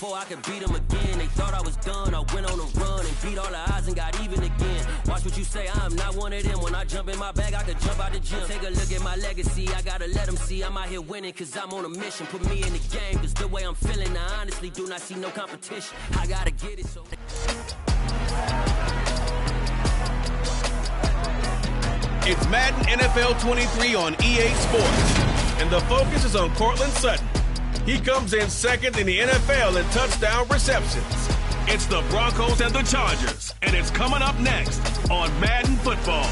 before I could beat them again. They thought I was done, I went on a run and beat all the odds and got even again. Watch what you say, I'm not one of them. When I jump in my bag, I could jump out the gym. Take a look at my legacy, I gotta let them see I'm out here winning, cause I'm on a mission. Put me in the game, cause the way I'm feeling, I honestly do not see no competition. I gotta get it, so... It's Madden NFL 23 on EA Sports, and the focus is on Courtland Sutton. He comes in second in the NFL in touchdown receptions. It's the Broncos and the Chargers, and it's coming up next on Madden Football.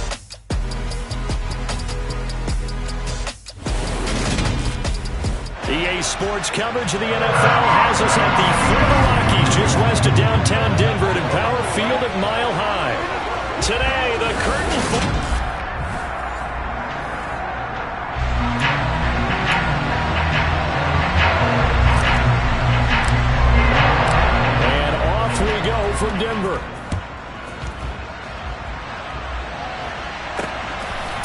EA Sports coverage of the NFL has us at the Florida Rockies, just west of downtown Denver at Empower Field at Mile High. Today, the curtain... from Denver.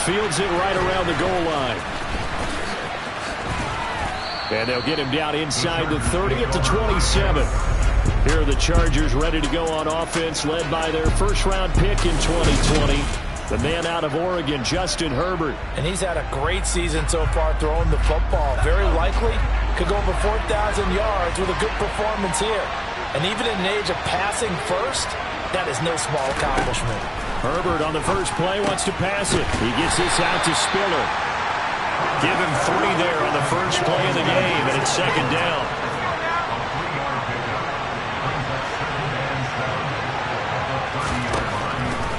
Fields it right around the goal line. And they'll get him down inside the 30 at the 27. Here are the Chargers ready to go on offense, led by their first-round pick in 2020. The man out of Oregon, Justin Herbert. And he's had a great season so far throwing the football. Very likely could go over 4,000 yards with a good performance here. And even in an age of passing first, that is no small accomplishment. Herbert on the first play wants to pass it. He gets this out to Spiller. Give him 3 there on the first play of the game, and it's second down.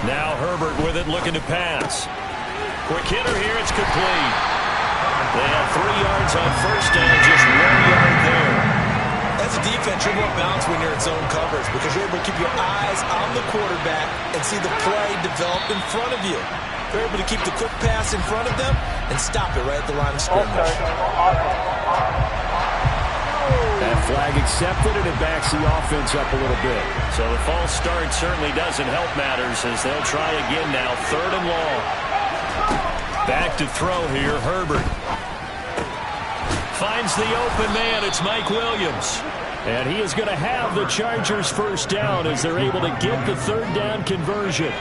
Now Herbert with it, looking to pass. Quick hitter here, it's complete. They have 3 yards on first down, just 1 yard there. As a defense, you're more balanced when you're in zone coverage because you're able to keep your eyes on the quarterback and see the play develop in front of you. You're able to keep the quick pass in front of them and stop it right at the line of scrimmage. That flag accepted, and it backs the offense up a little bit. So the false start certainly doesn't help matters as they'll try again now, 3rd and long. Back to throw here, Herbert. Finds the open man, it's Mike Williams. And he is going to have the Chargers first down as they're able to get the 3rd down conversion.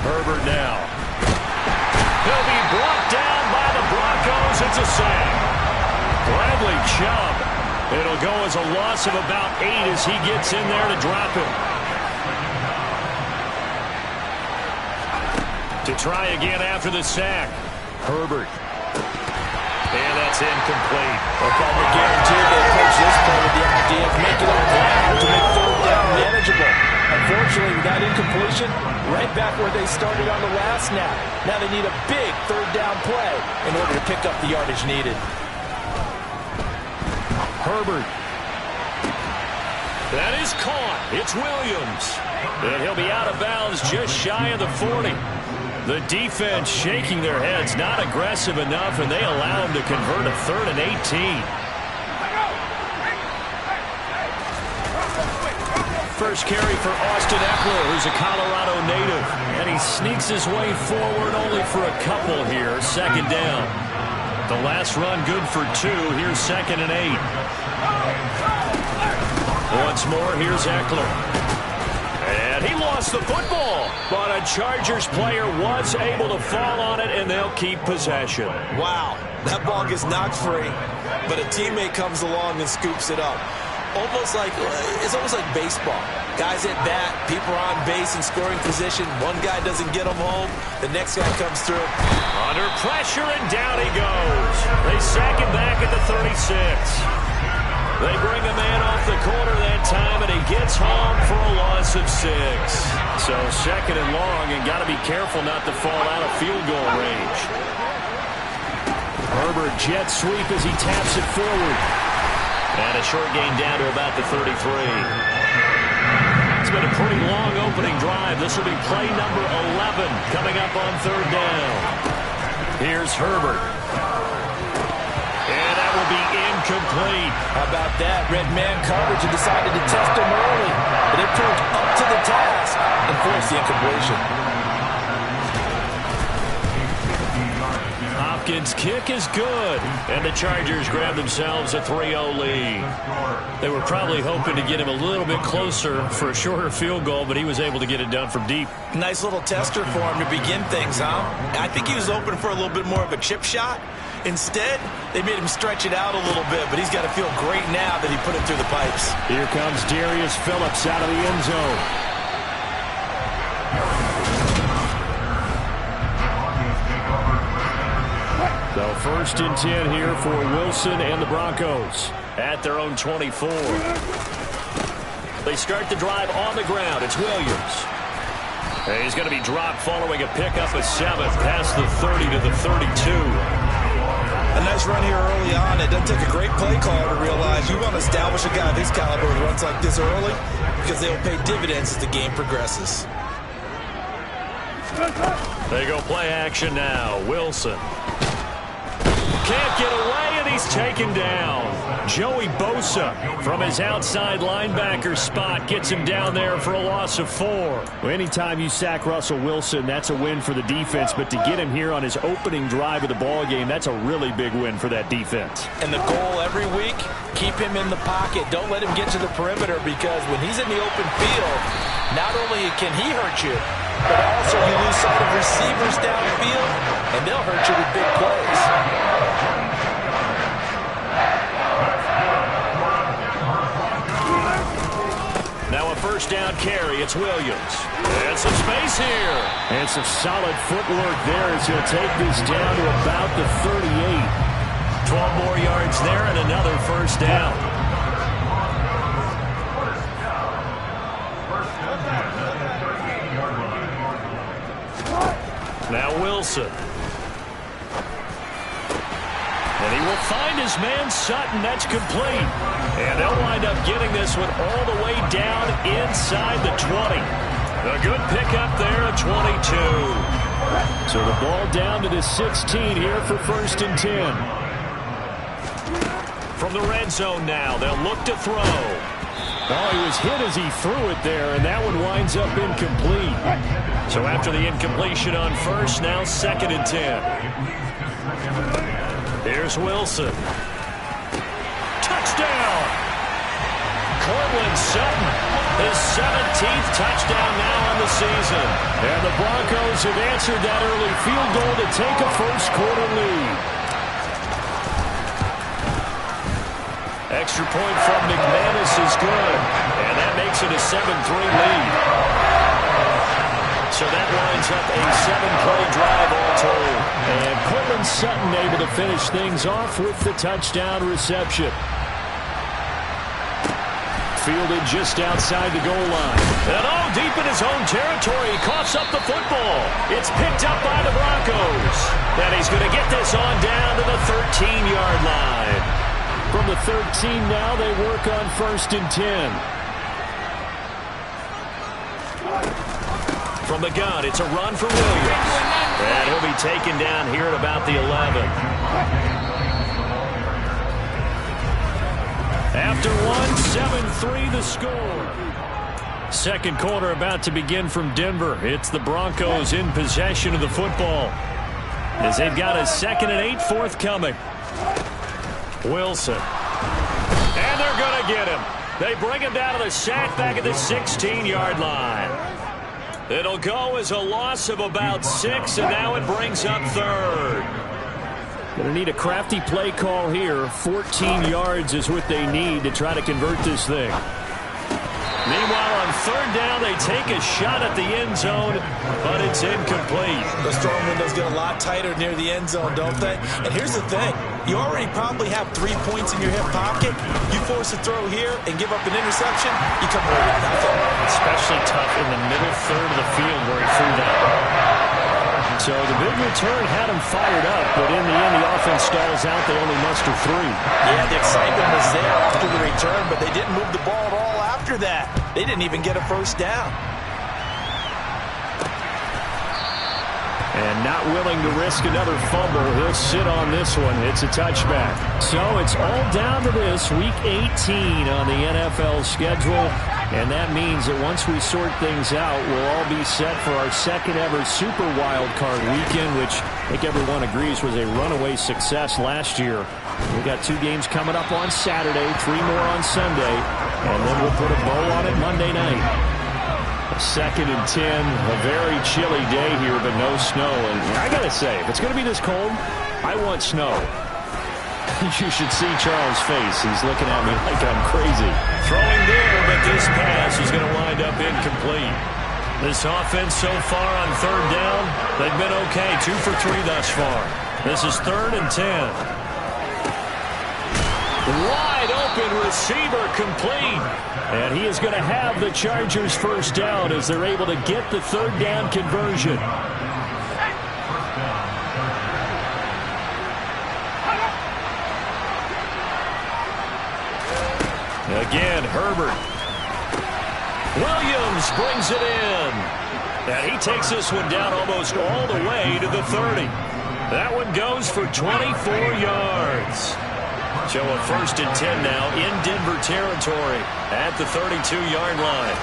Herbert now. He'll be brought down by the Broncos. It's a sack. Bradley Chubb. It'll go as a loss of about 8 as he gets in there to drop it. To try again after the sack. Herbert. And that's incomplete. Okay, I guarantee they approach this play with the idea of making it ground to make 3rd down manageable. Unfortunately, with that incompletion, right back where they started on the last snap. Now they need a big 3rd down play in order to pick up the yardage needed. Herbert. That is caught. It's Williams. And he'll be out of bounds just shy of the 40. The defense shaking their heads, not aggressive enough, and they allow him to convert a 3rd and 18. First carry for Austin Eckler, who's a Colorado native. And he sneaks his way forward only for a couple here. 2nd down. The last run good for 2. Here's 2nd and 8. Once more, here's Eckler. And he lost the football. But a Chargers player was able to fall on it, and they'll keep possession. Wow, that ball gets knocked free, but a teammate comes along and scoops it up. It's almost like baseball. Guys at bat, people are on base in scoring position. One guy doesn't get them home. The next guy comes through. Under pressure, and down he goes. They sack him back at the 36. They bring a man off the corner that time, and he gets home for a loss of 6. So 2nd and long, and got to be careful not to fall out of field goal range. Herbert jet sweep as he taps it forward. And a short gain down to about the 33. It's been a pretty long opening drive. This will be play number 11 coming up on 3rd down. Here's Herbert. And that will be incomplete. How about that? Red man coverage and decided to test him early. But it proved up to the task and forced the incompletion. Hopkins' kick is good. And the Chargers grab themselves a 3-0 lead. They were probably hoping to get him a little bit closer for a shorter field goal, but he was able to get it done from deep. Nice little tester for him to begin things, huh? I think he was open for a little bit more of a chip shot. Instead, they made him stretch it out a little bit, but he's got to feel great now that he put it through the pipes. Here comes Darius Phillips out of the end zone. So 1st and 10 here for Wilson and the Broncos at their own 24. They start the drive on the ground. It's Williams. And he's going to be dropped following a pickup of 7 past the 30 to the 32. A nice run here early on. It doesn't take a great play caller to realize you want to establish a guy of his caliber who runs like this early because they will pay dividends as the game progresses. They go play action now. Wilson can't get away, and he's taken down. Joey Bosa from his outside linebacker spot gets him down there for a loss of 4. Well, anytime you sack Russell Wilson, that's a win for the defense. But to get him here on his opening drive of the ball game, that's a really big win for that defense. And the goal every week, keep him in the pocket. Don't let him get to the perimeter because when he's in the open field, not only can he hurt you, but also you lose sight of receivers downfield, and they'll hurt you with big plays. Now a 1st down carry. It's Williams. And some space here. And some solid footwork there as he'll take this down to about the 38. 12 more yards there and another 1st down. Now Wilson. And he will find his man Sutton. That's complete. And they'll wind up getting this one all the way down inside the 20. A good pickup there at 22. So the ball down to the 16 here for 1st and 10. From the red zone now, they'll look to throw. Oh, he was hit as he threw it there, and that one winds up incomplete. So after the incompletion on 1st, now 2nd and 10. Here's Wilson. Touchdown! Courtland Sutton, his 17th touchdown now on the season. And the Broncos have answered that early field goal to take a 1st quarter lead. Extra point from McManus is good. And that makes it a 7-3 lead. So that lines up a 7-play drive all told. And Courtland Sutton able to finish things off with the touchdown reception. Fielded just outside the goal line. And oh, deep in his own territory, he coughs up the football. It's picked up by the Broncos. And he's going to get this on down to the 13-yard line. From the 13 now, they work on 1st and 10. From the gun, it's a run for Williams. And he'll be taken down here at about the 11. After one, 7-3 the score. 2nd quarter about to begin from Denver. It's the Broncos in possession of the football as they've got a 2nd and 8 forthcoming. Wilson. And they're going to get him. They bring him down to the sack back at the 16-yard line. It'll go as a loss of about 6, and now it brings up 3rd. Going to need a crafty play call here. 14 yards is what they need to try to convert this thing. Meanwhile, on 3rd down, they take a shot at the end zone, but it's incomplete. The storm windows get a lot tighter near the end zone, don't they? And here's the thing. You already probably have 3 points in your hip pocket. You force a throw here and give up an interception, you come away with nothing. Especially tough in the middle 3rd of the field where he threw that. So the big return had him fired up, but in the end, the offense stalls out. They only muster 3. Yeah, the excitement was there after the return, but they didn't move the ball at all after that. They didn't even get a 1st down. And not willing to risk another fumble, he'll sit on this one. It's a touchback. So it's all down to this, Week 18 on the NFL schedule. And that means that once we sort things out, we'll all be set for our second ever Super Wild Card weekend, which I think everyone agrees was a runaway success last year. We got 2 games coming up on Saturday, 3 more on Sunday, and then we'll put a bow on it Monday night. 2nd and 10, a very chilly day here, but no snow. And I got to say, if it's going to be this cold, I want snow. You should see Charles' face. He's looking at me like I'm crazy. Throwing there, but this pass is going to wind up incomplete. This offense so far on 3rd down, they've been okay. 2 for 3 thus far. This is 3rd and 10. Wide open receiver complete. And he is going to have the Chargers first down as they're able to get the 3rd down conversion. Again, Herbert. Williams brings it in. And he takes this one down almost all the way to the 30. That one goes for 24 yards. So a 1st and 10 now in Denver territory at the 32-yard line.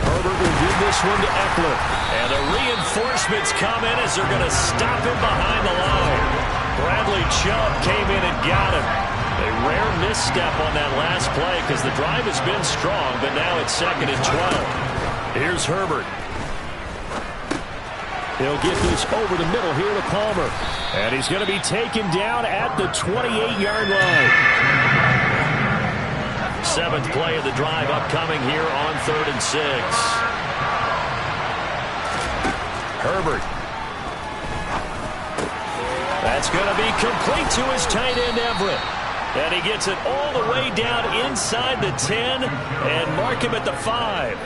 Herbert will give this one to Eckler. And the reinforcements come in as they're going to stop him behind the line. Bradley Chubb came in and got him. A rare misstep on that last play because the drive has been strong, but now it's 2nd and 12. Here's Herbert. He'll get this over the middle here to Palmer. And he's going to be taken down at the 28-yard line. 7th play of the drive upcoming here on 3rd and 6. Herbert. That's going to be complete to his tight end, Everett. And he gets it all the way down inside the 10 and mark him at the 5.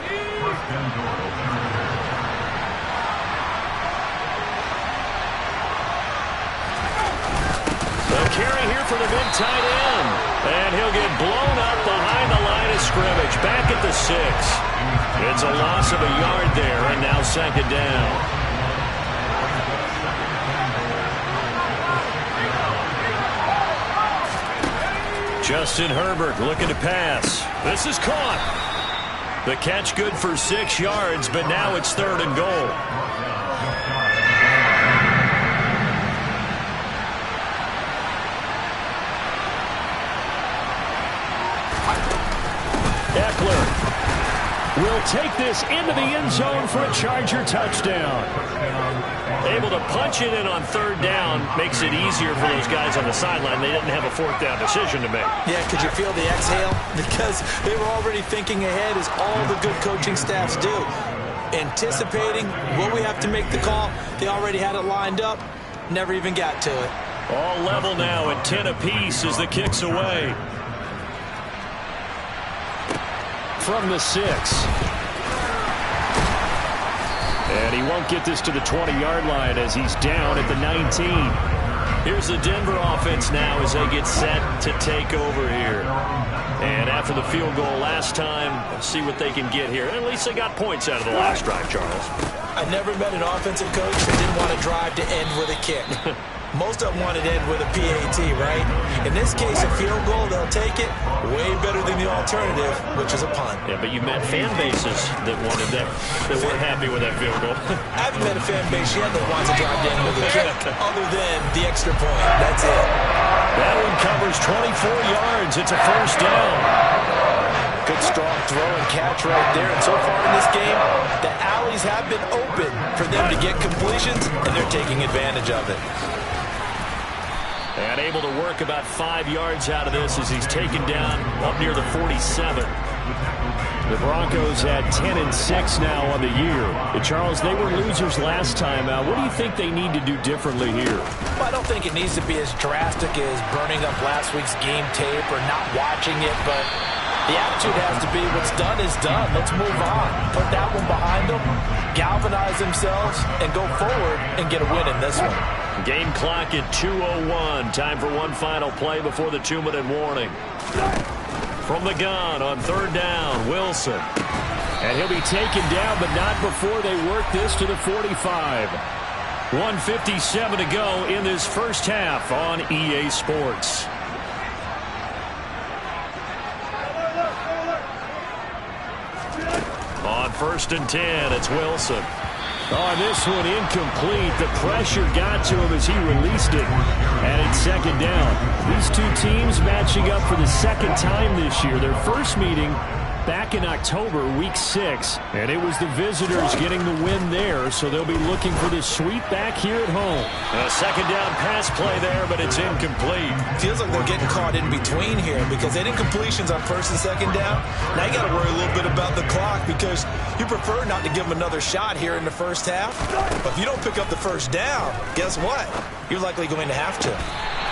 The carry here for the big tight end. And he'll get blown up behind the line of scrimmage. Back at the 6. It's a loss of a yard there, and now 2nd down. Justin Herbert looking to pass. This is caught. The catch good for 6 yards, but now it's 3rd and goal. Eckler will take this into the end zone for a Charger touchdown. Able to punch it in on 3rd down makes it easier for those guys on the sideline. They didn't have a 4th down decision to make. Yeah, could you feel the exhale? Because they were already thinking ahead, as all the good coaching staffs do. Anticipating what we have to make the call. They already had it lined up. Never even got to it. All level now at 10 apiece as the kick's away. From the 6. And he won't get this to the 20-yard line as he's down at the 19. Here's the Denver offense now as they get set to take over here. And after the field goal last time, let's see what they can get here. At least they got points out of the last drive, Charles. I never met an offensive coach that didn't want a drive to end with a kick. Most of them want it to end with a PAT, right? In this case, a field goal, they'll take it. Way better than the alternative, which is a punt. Yeah, but you met fan bases that wanted that, that weren't happy with that field goal. I haven't met a fan base yet that wants a drive to end with a kick, other than the extra point. That's it. That one covers 24 yards. It's a 1st down. Good strong throw and catch right there. And so far in this game, the alleys have been open for them to get completions, and they're taking advantage of it. And able to work about 5 yards out of this as he's taken down up near the 47. The Broncos had 10-6 now on the year. Charles, they were losers last time out. What do you think they need to do differently here? Well, I don't think it needs to be as drastic as burning up last week's game tape or not watching it, but the attitude has to be what's done is done. Let's move on. Put that one behind them, galvanize themselves, and go forward and get a win in this one. Game clock at 2:01. Time for one final play before the 2-minute warning. From the gun on 3rd down, Wilson. And he'll be taken down, but not before they work this to the 45. 1:57 to go in this first half on EA Sports. first and 10. It's Wilson. On this one, incomplete. The pressure got to him as he released it. And it's second down. These two teams matching up for the second time this year. Their first meeting back in October, week 6. And it was the visitors getting the win there, so they'll be looking for this sweep back here at home. A second down pass play there, but it's incomplete. Feels like they're getting caught in between here because they did incompletions on first and second down. Now you got to worry a little bit about the clock because you prefer not to give them another shot here in the first half. But if you don't pick up the first down, guess what? You're likely going to have to.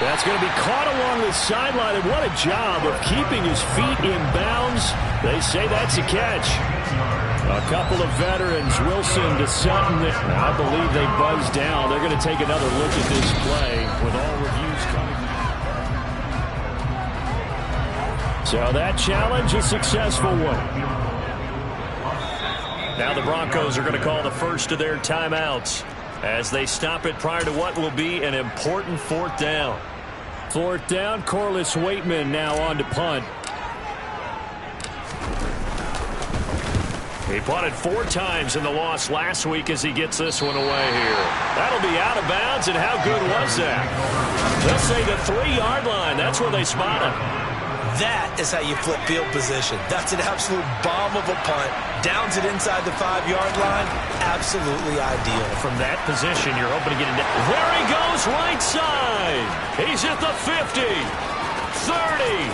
That's going to be caught along the sideline, and what a job of keeping his feet in bounds. They say that's a catch. A couple of veterans, Wilson to Sutton, I believe they buzzed down. They're going to take another look at this play with all reviews coming. So that challenge, a successful one. Now the Broncos are going to call the first of their timeouts as they stop it prior to what will be an important fourth down. Fourth down, Corliss Waitman now on to punt. He punted 4 times in the loss last week as he gets this one away here. That'll be out of bounds, and how good was that? They'll say the 3-yard line. That's where they spot him. That is how you flip field position. That's an absolute bomb of a punt. Downs it inside the 5-yard line. Absolutely ideal. From that position, you're hoping to get it. There he goes, right side. He's at the 50, 30,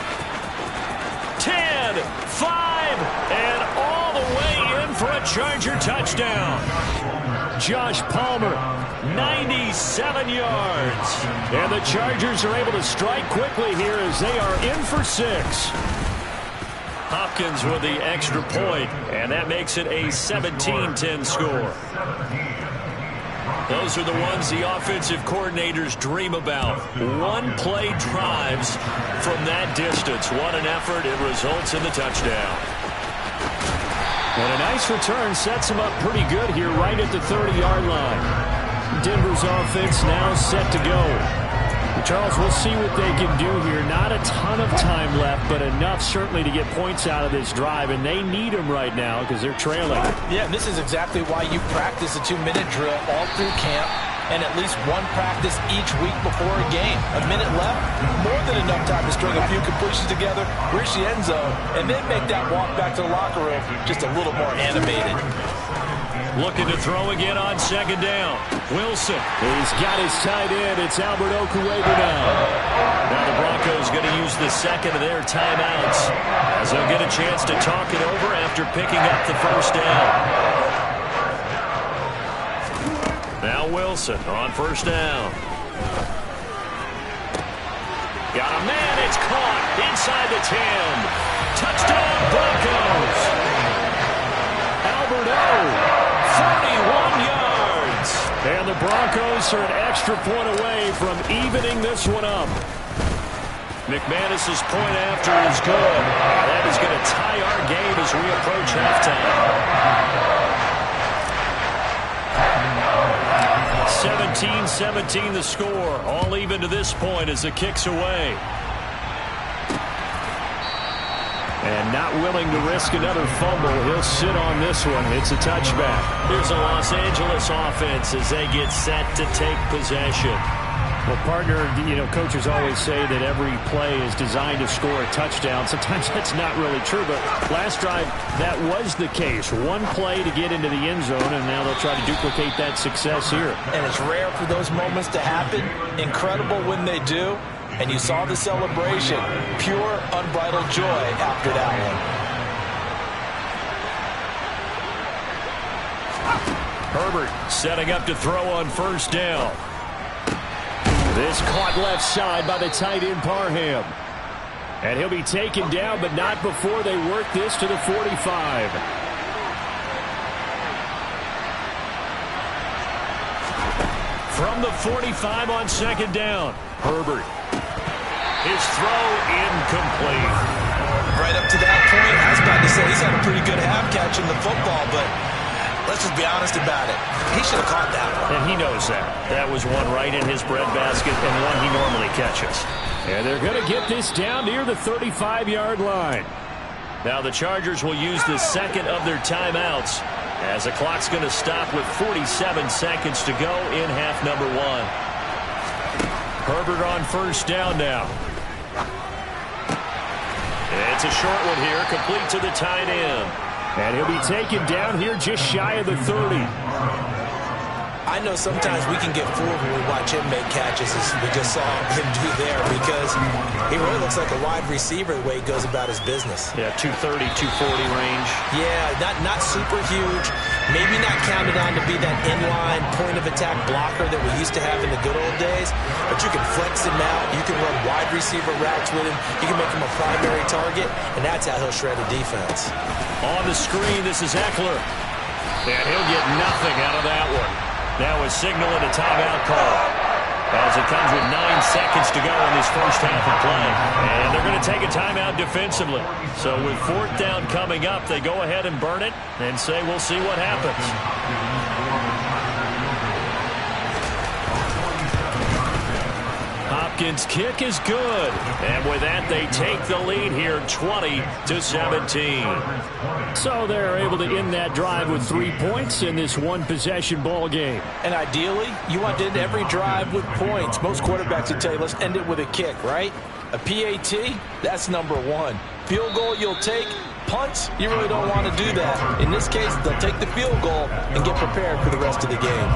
10, 5, and all the way in for a Charger touchdown. Josh Palmer, 97 yards. And the Chargers are able to strike quickly here as they are in for 6. Hopkins with the extra point, and that makes it a 17-10 score. Those are the ones the offensive coordinators dream about. One-play drives from that distance. What an effort. It results in the touchdown. And a nice return sets him up pretty good here right at the 30-yard line. Denver's offense now set to go. Charles, we'll see what they can do here. Not a ton of time left, but enough certainly to get points out of this drive, and they need them right now because they're trailing. Yeah, and this is exactly why you practice a 2-minute drill all through camp and at least one practice each week before a game. A minute left, more than enough time to string a few completions together, reach the end zone, and then make that walk back to the locker room just a little more animated. Looking to throw again on second down. Wilson. He's got his tight end. It's Albert Okuwebe now. Now the Broncos going to use the second of their timeouts as they'll get a chance to talk it over after picking up the first down. Now Wilson on first down. Got a man. It's caught inside the 10. Touchdown Broncos. Albert O. 41 yards. And the Broncos are an extra point away from evening this one up. McManus's point after is good. That is going to tie our game as we approach halftime. 17-17 the score. All even to this point as the kick's away. And not willing to risk another fumble. He'll sit on this one. It's a touchback. Here's a Los Angeles offense as they get set to take possession. Well, partner, coaches always say that every play is designed to score a touchdown. Sometimes that's not really true, but last drive, that was the case. One play to get into the end zone, and now they'll try to duplicate that success here. And it's rare for those moments to happen. Incredible when they do. And you saw the celebration. Pure, unbridled joy after that one. Herbert setting up to throw on first down. This caught left side by the tight end Parham. And he'll be taken down, but not before they work this to the 45. From the 45 on second down, Herbert. His throw incomplete. Right up to that point, I was about to say he's had a pretty good half catching the football, but let's just be honest about it. He should have caught that one. And he knows that. That was one right in his breadbasket and one he normally catches. And they're going to get this down near the 35-yard line. Now the Chargers will use the second of their timeouts as the clock's going to stop with 47 seconds to go in half number 1. Herbert on first down now. It's a short one here, complete to the tight end. And he'll be taken down here just shy of the 30. I know sometimes we can get fooled when we watch him make catches, as we just saw him do there, because he really looks like a wide receiver the way he goes about his business. Yeah, 230, 240 range. Yeah, not super huge. Maybe not counted on to be that inline point-of-attack blocker that we used to have in the good old days, but you can flex him out. You can run wide receiver routes with him. You can make him a primary target, and that's how he'll shred a defense. On the screen, this is Eckler. And he'll get nothing out of that one. Now a signal and a timeout call as it comes with 9 seconds to go in this first half of play. And they're going to take a timeout defensively. So with 4th down coming up, they go ahead and burn it and say we'll see what happens. Hopkins' kick is good. And with that, they take the lead here 20-17. So they're able to end that drive with 3 points in this one-possession ball game. And ideally, you want to end every drive with points. Most quarterbacks would tell you, let's end it with a kick, right? A PAT, that's number 1. Field goal you'll take. Punts, you really don't want to do that. In this case, they'll take the field goal and get prepared for the rest of the game.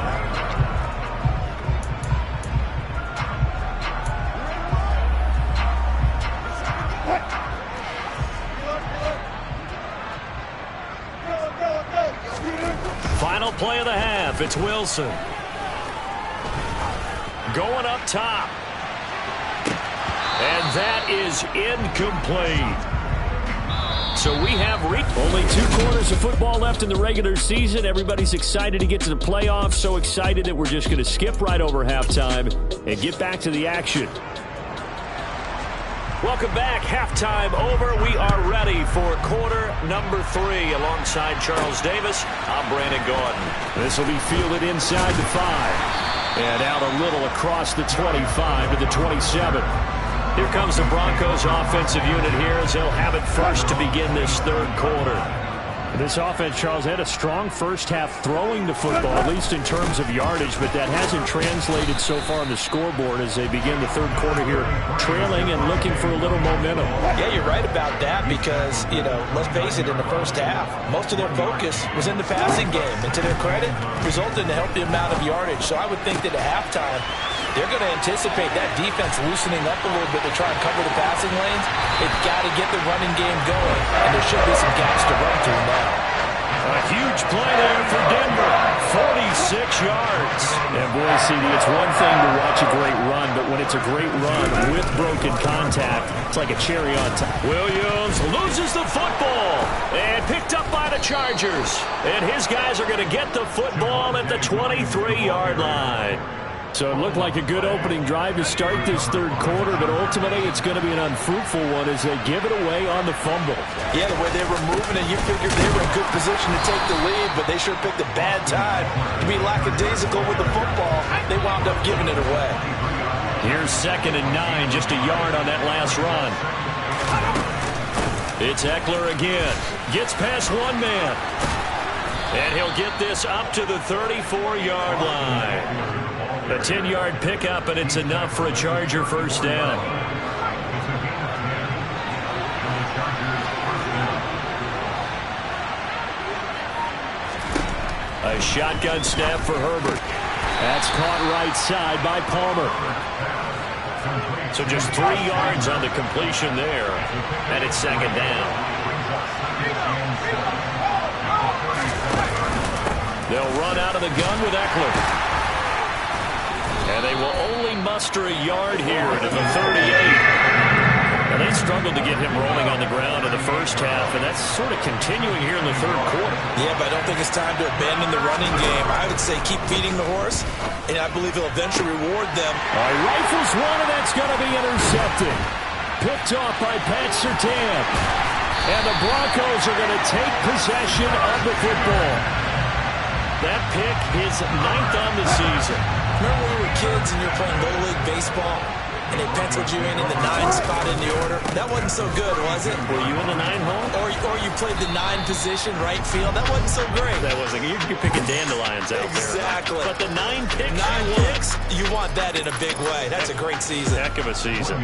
Final play of the half. It's Wilson. Going up top. And that is incomplete. So we have only 2 quarters of football left in the regular season. Everybody's excited to get to the playoffs. So excited that we're just going to skip right over halftime and get back to the action. Welcome back. Halftime over. We are ready for quarter number 3. Alongside Charles Davis, I'm Brandon Gaudin. This will be fielded inside the 5. And out a little across the 25 to the 27. Here comes the Broncos offensive unit here as they'll have it first to begin this 3rd quarter. This offense, Charles, had a strong first half throwing the football, at least in terms of yardage, but that hasn't translated so far on the scoreboard as they begin the 3rd quarter here, trailing and looking for a little momentum. Yeah, you're right about that because, let's face it, in the first half, most of their focus was in the passing game. And to their credit, resulted in a healthy amount of yardage. So I would think that at halftime, they're going to anticipate that defense loosening up a little bit to try and cover the passing lanes. They've got to get the running game going, and there should be some gaps to run through now. A huge play there for Denver. 46 yards. And boy, CD, it's one thing to watch a great run, but when it's a great run with broken contact, it's like a cherry on top. Williams loses the football and picked up by the Chargers. And his guys are going to get the football at the 23-yard line. So it looked like a good opening drive to start this 3rd quarter, but ultimately it's going to be an unfruitful one as they give it away on the fumble. Yeah, the way they were moving it, you figured they were in good position to take the lead, but they sure picked a bad time to be lackadaisical with the football. They wound up giving it away. Here's 2nd and 9, just a yard on that last run. It's Eckler again. Gets past one man. And he'll get this up to the 34-yard line. A 10-yard pickup, and it's enough for a Charger first down. A shotgun snap for Herbert. That's caught right side by Palmer. So just 3 yards on the completion there, and it's 2nd down. They'll run out of the gun with Eckler. And they will only muster a yard here to the 38. And they struggled to get him rolling on the ground in the first half, and that's sort of continuing here in the 3rd quarter. Yeah, but I don't think it's time to abandon the running game. I would say keep feeding the horse, and I believe he'll eventually reward them. Rifles one, and that's going to be intercepted. Picked off by Pat Surtain. And the Broncos are going to take possession of the football. That pick is 9th on the season. Remember when we were kids and you were playing Little League Baseball? and they penciled you in the 9 spot in the order. That wasn't so good, was it? Were you in the 9 hole? Or you played the 9 position, right field. That wasn't so great. That wasn't. You're picking dandelions out exactly. there. But the 9 picks. 9 picks, you want that in a big way. That's a great season. Heck of a season.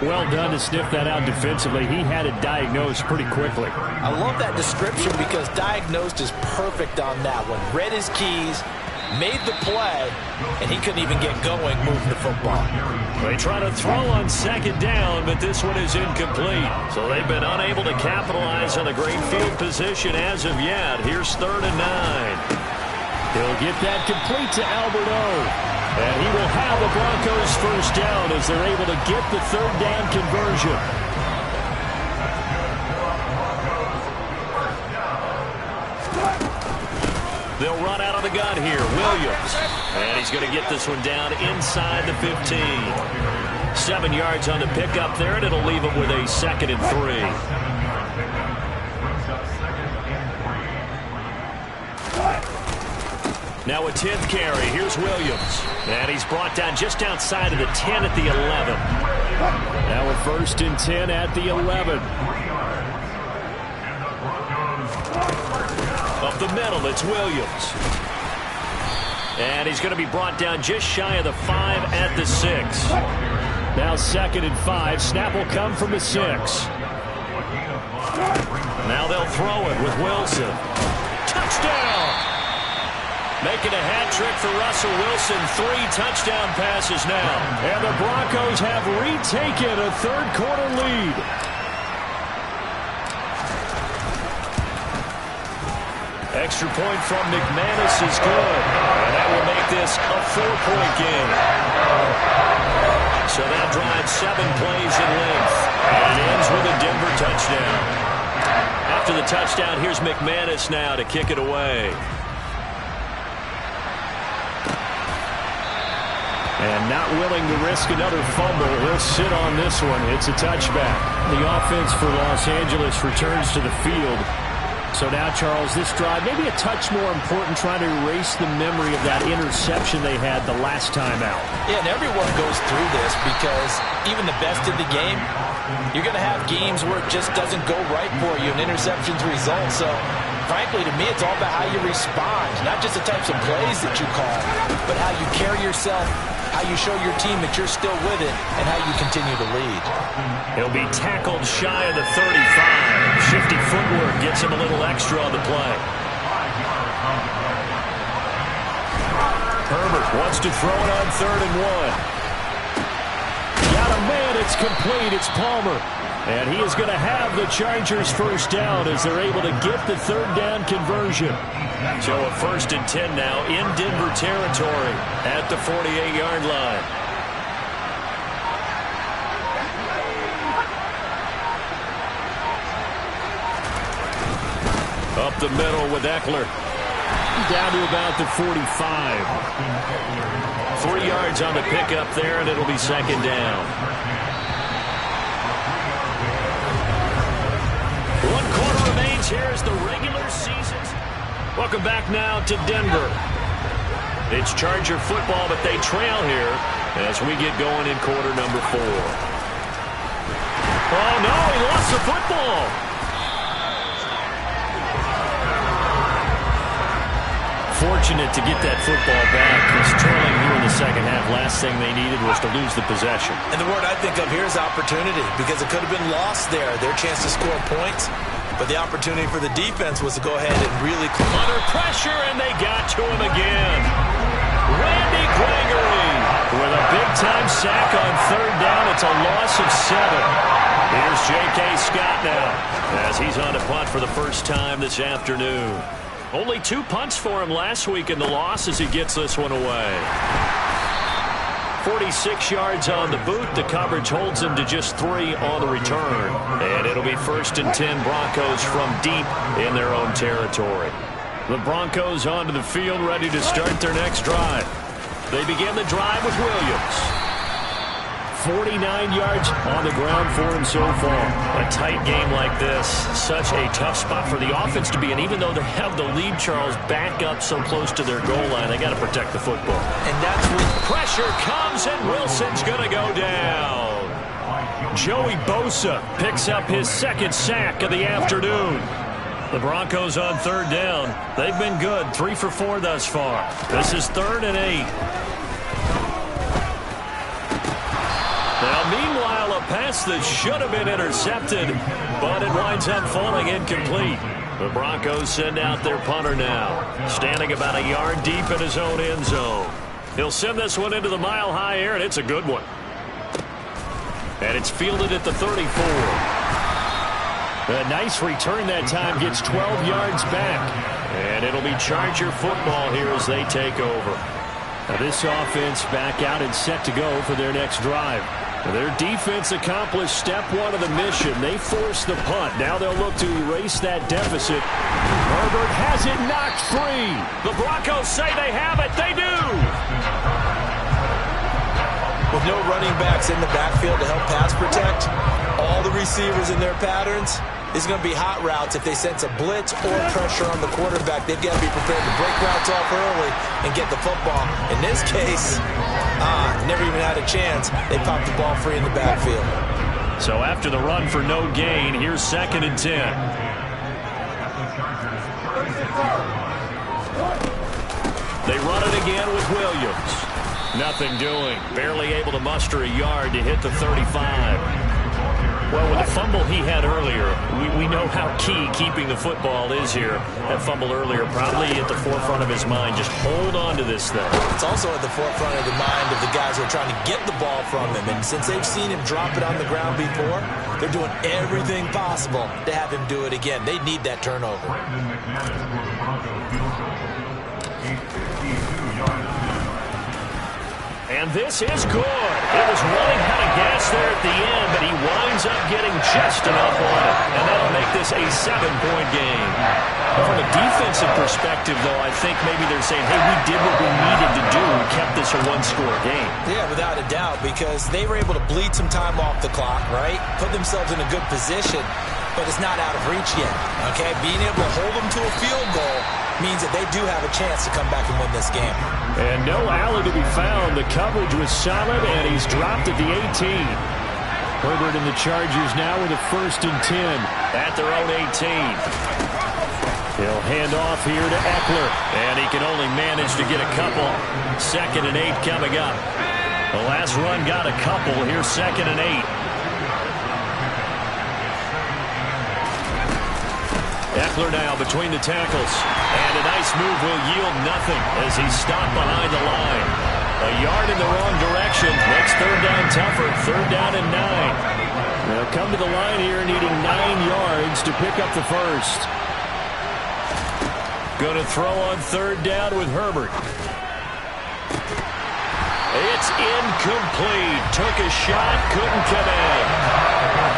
Well done to sniff that out defensively. He had it diagnosed pretty quickly. I love that description because diagnosed is perfect on that one. Read his keys, made the play, and he couldn't even get going moving the football. They try to throw on second down, but this one is incomplete. So they've been unable to capitalize on a great field position as of yet. Here's 3rd and 9. He'll get that complete to Albert O. And he will have the Broncos first down as they're able to get the 3rd down conversion. They'll run out of the gun here. Williams. And he's going to get this one down inside the 15. 7 yards on the pickup there, and it'll leave him with a 2nd and 3. Now a 10th carry. Here's Williams. And he's brought down just outside of the 10 at the 11. Now a 1st and 10 at the 11. Up the middle, it's Williams. And he's going to be brought down just shy of the 5 at the 6. Now 2nd and 5. Snap will come from the 6. Now they'll throw it with Wilson. Touchdown! Making a hat trick for Russell Wilson. 3 touchdown passes now. And the Broncos have retaken a 3rd quarter lead. Extra point from McManus is good. And that will make this a 4-point game. So that drives 7 plays in length. And it ends with a Denver touchdown. After the touchdown, here's McManus now to kick it away. And not willing to risk another fumble, he'll sit on this one. It's a touchback. The offense for Los Angeles returns to the field. So now, Charles, this drive maybe a touch more important, trying to erase the memory of that interception they had the last time out. Yeah, and everyone goes through this because even the best in the game, you're going to have games where it just doesn't go right for you, and interceptions result. So, frankly, to me, it's all about how you respond, not just the types of plays that you call, but how you carry yourself, how you show your team that you're still with it, and how you continue to lead. He'll be tackled shy of the 35. Shifty footwork gets him a little extra on the play. Herbert wants to throw it on 3rd and 1. Got a man, it's complete, it's Palmer. And he is going to have the Chargers first down as they're able to get the 3rd down conversion. So a 1st and 10 now in Denver territory at the 48-yard line. Up the middle with Eckler. Down to about the 45. 3 yards on the pickup there, and it'll be 2nd down. 1 quarter remains here as the regular season. Welcome back now to Denver. It's Charger football, but they trail here as we get going in quarter number 4. Oh, no, he lost the football. Fortunate to get that football back. He's trailing here in the second half. Last thing they needed was to lose the possession. And the word I think of here is opportunity, because it could have been lost there. Their chance to score points. But the opportunity for the defense was to go ahead and really... Under pressure, and they got to him again. Randy Gregory with a big-time sack on 3rd down. It's a loss of 7. Here's J.K. Scott now as he's on a punt for the first time this afternoon. Only 2 punts for him last week in the loss as he gets this one away. 46 yards on the boot. The coverage holds him to just 3 on the return. And it'll be 1st and 10 Broncos from deep in their own territory. The Broncos onto the field, ready to start their next drive. They begin the drive with Williams. 49 yards on the ground for him so far. A tight game like this, such a tough spot for the offense to be in. Even though they have the lead, Charles, back up so close to their goal line, they got to protect the football. And that's when pressure comes, and Wilson's going to go down. Joey Bosa picks up his second sack of the afternoon. The Broncos on third down. They've been good, 3 for 4 thus far. This is 3rd and 8. Now, meanwhile, a pass that should have been intercepted, but it winds up falling incomplete. The Broncos send out their punter now, standing about a yard deep in his own end zone. He'll send this one into the mile-high air, and it's a good one. And it's fielded at the 34. A nice return that time, gets 12 yards back. And it'll be Charger football here as they take over. Now this offense back out and set to go for their next drive. Their defense accomplished step 1 of the mission. They forced the punt. Now they'll look to erase that deficit. Herbert has it knocked free. The Broncos say they have it. They do. With no running backs in the backfield to help pass protect, all the receivers in their patterns, it's going to be hot routes. If they sense a blitz or pressure on the quarterback, they've got to be prepared to break routes off early and get the football. In this case, never even had a chance. They popped the ball free in the backfield. So after the run for no gain, here's 2nd and 10. They run it again with Williams. Nothing doing. Barely able to muster a yard to hit the 35. Well, with the fumble he had earlier, we know how key keeping the football is here. That fumble earlier probably at the forefront of his mind. Just hold on to this thing. It's also at the forefront of the mind of the guys who are trying to get the ball from him. And since they've seen him drop it on the ground before, they're doing everything possible to have him do it again. They need that turnover. And this is good. It was running out of gas there at the end, but he winds up getting just enough on it. And that'll make this a 7-point game. From a defensive perspective, though, I think maybe they're saying, hey, we did what we needed to do and kept this a 1-score game. Yeah, without a doubt, because they were able to bleed some time off the clock, right? Put themselves in a good position, but it's not out of reach yet, okay? Being able to hold them to a field goal means that they do have a chance to come back and win this game. And no alley to be found. The coverage was solid, and he's dropped at the 18. Herbert and the Chargers now with a 1st and 10 at their own 18. He'll hand off here to Eckler, and he can only manage to get a couple. 2nd and 8 coming up. The last run got a couple. Here's 2nd and 8. Eckler now between the tackles. And a nice move will yield nothing as he's stopped behind the line. A yard in the wrong direction makes 3rd down tougher. 3rd down and 9. They'll come to the line here needing 9 yards to pick up the 1st. Going to throw on 3rd down with Herbert. It's incomplete. Took a shot, couldn't come in.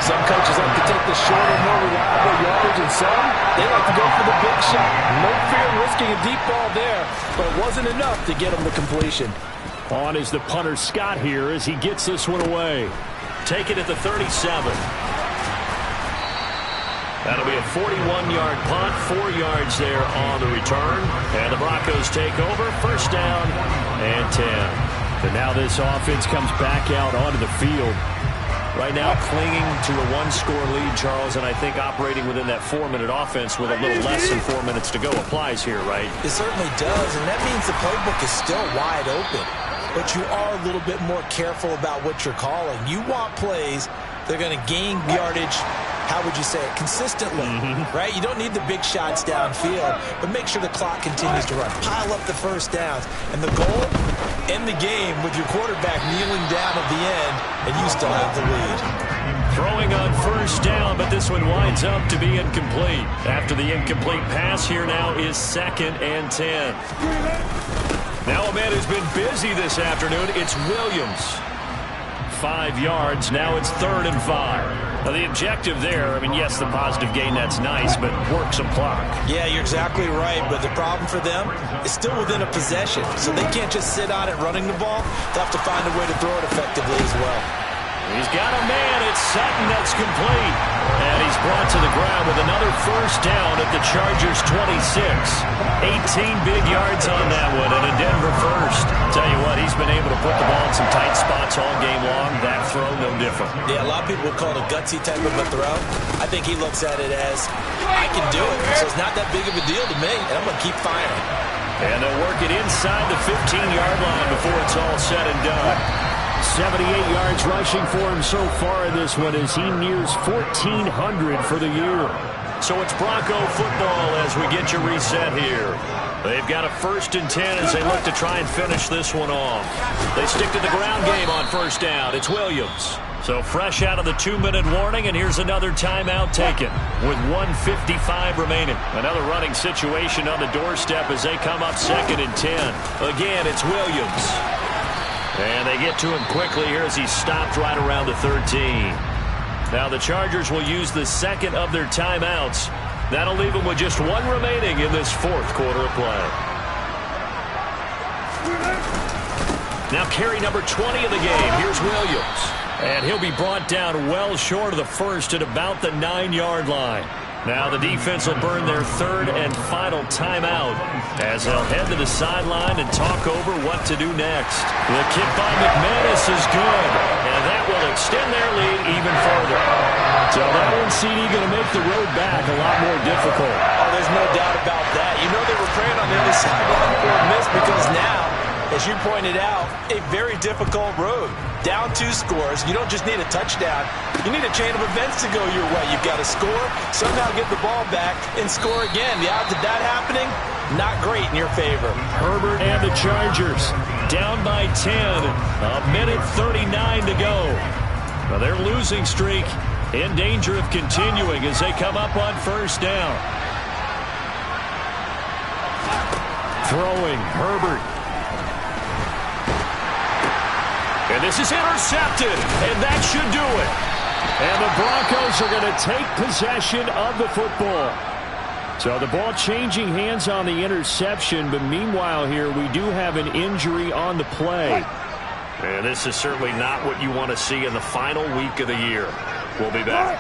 Some coaches like to take the shorter, more reliable yardage, and some, they like to go for the big shot. No fear of risking a deep ball there, but it wasn't enough to get him the completion. On is the punter Scott here as he gets this one away. Take it at the 37. That'll be a 41-yard punt, 4 yards there on the return. And the Broncos take over, 1st down and 10. And now this offense comes back out onto the field. Right now clinging to a 1-score lead, Charles, and I think operating within that 4-minute offense with a little less than 4 minutes to go applies here, right? It certainly does, and that means the playbook is still wide open. But you are a little bit more careful about what you're calling. You want plays that are going to gain yardage, how would you say it, consistently, right? You don't need the big shots downfield, but make sure the clock continues to run. Pile up the 1st downs. And the goal, end the game with your quarterback kneeling down at the end, and you still have the lead. Throwing on 1st down, but this one winds up to be incomplete. After the incomplete pass, here now is 2nd and 10. Now a man who's been busy this afternoon, it's Williams. 5 yards, now it's 3rd and 5. Now the objective there, I mean, yes, the positive gain, that's nice, but work some clock. Yeah, you're exactly right, but the problem for them is still within a possession, so they can't just sit on it running the ball. They'll have to find a way to throw it effectively as well. He's got a man. It's Sutton that's complete. And he's brought to the ground with another first down at the Chargers' 26. 18 big yards on that one and a Denver first. Tell you what, he's been able to put the ball in some tight spots all game long. That throw, no different. Yeah, a lot of people would call it a gutsy type of a throw. I think he looks at it as, I can do it. So it's not that big of a deal to me, and I'm going to keep firing. And they'll work it inside the 15-yard line before it's all said and done. 78 yards rushing for him so far in this one as he nears 1,400 for the year. So it's Bronco football as we get you reset here. They've got a 1st and 10 as they look to try and finish this one off. They stick to the ground game on first down. It's Williams. So fresh out of the 2-minute warning, and here's another timeout taken with 1:55 remaining. Another running situation on the doorstep as they come up 2nd and 10. Again, it's Williams. And they get to him quickly here as he's stopped right around the 13. Now the Chargers will use the second of their timeouts. That'll leave them with just one remaining in this 4th quarter of play. Now carry number 20 of the game. Here's Williams. And he'll be brought down well short of the first at about the 9-yard line. Now the defense will burn their 3rd and final timeout as they'll head to the sideline and talk over what to do next. The kick by McManus is good, and that will extend their lead even further. So that one, CD, going to make the road back a lot more difficult. Oh, there's no doubt about that. You know they were praying on the other sideline for a miss because now, as you pointed out, a very difficult road. Down 2 scores. You don't just need a touchdown. You need a chain of events to go your way. You've got to score, somehow get the ball back, and score again. The odds of that happening, not great in your favor. Herbert and the Chargers down by 10. 1:39 to go. Now their losing streak in danger of continuing as they come up on first down. Throwing, Herbert. And this is intercepted, and that should do it. And the Broncos are going to take possession of the football. So the ball changing hands on the interception, but meanwhile here we do have an injury on the play. And this is certainly not what you want to see in the final week of the year. We'll be back.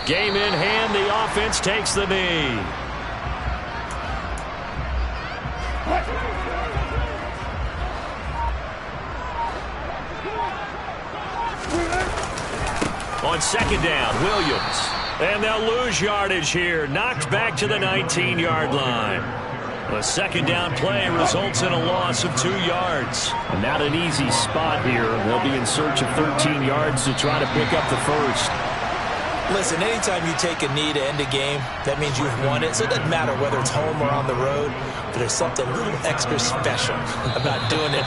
Game in hand, the offense takes the knee. On 2nd down, Williams. And they'll lose yardage here. Knocked back to the 19-yard line. The 2nd down play results in a loss of 2 yards. And not an easy spot here. They'll be in search of 13 yards to try to pick up the first. Listen, anytime you take a knee to end a game, that means you've won it. So it doesn't matter whether it's home or on the road. But there's something a little extra special about doing it.